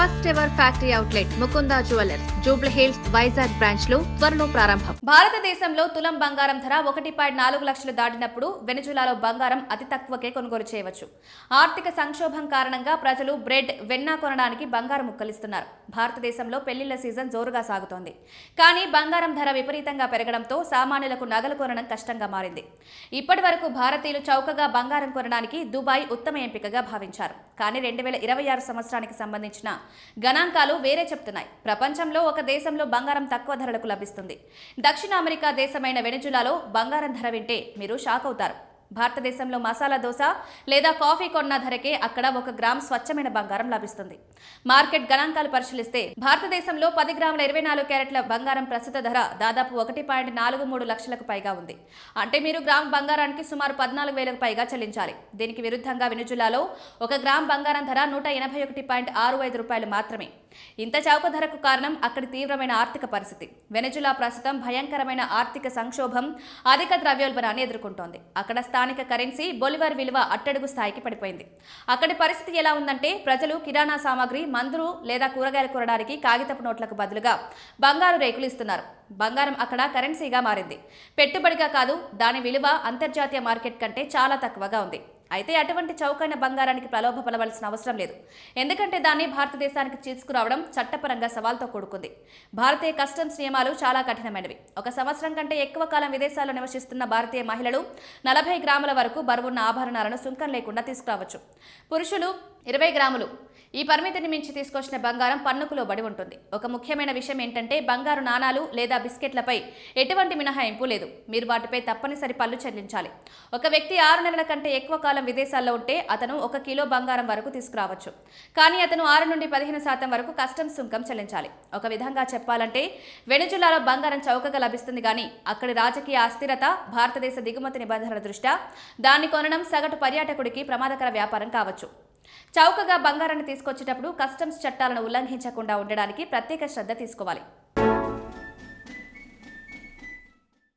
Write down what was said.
First ever factory outlet Mukunda jewellers Jubilee hills Vizag branch లో త్వరలో ప్రారంభం. భారతదేశంలో తులం బంగారం ధర 1.4 లక్షలు దాటినప్పుడు వెనిజులాలో బంగారం అతి తక్కువకే కొనుగోలు చేయవచ్చు. ఆర్థిక సంక్షోభం కారణంగా ప్రజలు బ్రెడ్, వెన్న కొనడానికి బంగారం ముక్కలిస్తున్నారు. భారతదేశంలో పెళ్లిళ్ల సీజన్ జోరుగా సాగుతోంది. కానీ బంగారం ధర విపరీతంగా పెరగడంతో సామాన్యులకు నగలు కొనడం కష్టంగా మారింది. ఇప్పటి వరకు భారతీయులు చౌకగా బంగారం కొనడానికి దుబాయ్ ఉత్తమ ఎంపికగా భావించారు. కానీ 2026 సంవత్సరానికి సంబంధించిన గణాంకాలు వేరే చెప్తున్నాయి. ప్రపంచంలో ఒక దేశంలో బంగారం తక్కువ ధరలకు లభిస్తుంది. దక్షిణ అమెరికా దేశమైన వెనిజులాలో బంగారం ధర వింటే మీరు షాక్ అవుతారు. భారతదేశంలో మసాలా దోశ లేదా కాఫీ కొన్న ధరకే అక్కడ 1 గ్రామ్ స్వచ్ఛమైన బంగారం లభిస్తుంది. మార్కెట్ గణాంకాలు పరిశీలిస్తే భారతదేశంలో 10 గ్రాముల 24 క్యారెట్ల బంగారం ప్రస్తుత ధర దాదాపు 1.43 లక్షలకు పైగా ఉంది. అంటే మీరు గ్రామ్ బంగారానికి సుమారు 14,000కు పైగా చెల్లించాలి. దీనికి విరుద్ధంగా వెనిజులాలో 1 గ్రామ్ బంగారం ధర 181.65 రూపాయలు మాత్రమే. ఇంత చౌక ధరకు కారణం అక్కడి తీవ్రమైన ఆర్థిక పరిస్థితి. వెనిజులా ప్రస్తుతం భయంకరమైన ఆర్థిక సంక్షోభం, అధిక ద్రవ్యోల్బణాన్ని ఎదుర్కొంటోంది. అక్కడ స్థానిక కరెన్సీ బొలివర్ విలువ అట్టడుగు స్థాయికి పడిపోయింది. అక్కడి పరిస్థితి ఎలా ఉందంటే ప్రజలు కిరాణా సామాగ్రి, మందులు లేదా కూరగాయలు కొనడానికి కాగితపు నోట్లకు బదులుగా బంగారు రేకులు ఇస్తున్నారు. బంగారం అక్కడ కరెన్సీగా మారింది. పెట్టుబడిగా కాదు, దాని విలువ అంతర్జాతీయ మార్కెట్ కంటే చాలా తక్కువగా ఉంది. అయితే అటువంటి చౌకైన బంగారానికి ప్రలోభపడవలసిన అవసరం లేదు. ఎందుకంటే దాన్ని భారతదేశానికి తీసుకురావడం చట్టపరంగా సవాల్తో కూడుకుంది. భారతీయ కస్టమ్స్ నియమాలు చాలా కఠినమైనవి. 1 సంవత్సరం కంటే ఎక్కువ కాలం విదేశాల్లో నివసిస్తున్న భారతీయ మహిళలు 40 గ్రాముల వరకు బరువున్న ఆభరణాలను సుంకం లేకుండా తీసుకురావచ్చు. పురుషులు 20 గ్రాములు. ఈ పరిమితిని మించి తీసుకొచ్చిన బంగారం పన్నుకు లోబడి ఉంటుంది. ఒక ముఖ్యమైన విషయం ఏంటంటే బంగారు నాణాలు లేదా బిస్కెట్లపై ఎటువంటి మినహాయింపు లేదు. మీరు వాటిపై తప్పనిసరి పన్ను చెల్లించాలి. ఒక వ్యక్తి 6 నెలల కంటే ఎక్కువ కాలం విదేశాల్లో ఉంటే అతను 1 కిలో బంగారం వరకు తీసుకురావచ్చు. కానీ అతను 6 నుండి 15% వరకు కస్టమ్స్ సుంకం చెల్లించాలి. ఒక విధంగా చెప్పాలంటే వెనిజులాలో బంగారం చౌకగా లభిస్తుంది. కానీ అక్కడి రాజకీయ అస్థిరత, భారతదేశ దిగుమతి నిబంధనల దృష్ట్యా దాన్ని కొనడం సగటు పర్యాటకుడికి ప్రమాదకర వ్యాపారం కావచ్చు. చౌకగా బంగారాన్ని తీసుకొచ్చేటప్పుడు కస్టమ్స్ చట్టాలను ఉల్లంఘించకుండా ఉండడానికి ప్రత్యేక శ్రద్ధ తీసుకోవాలి.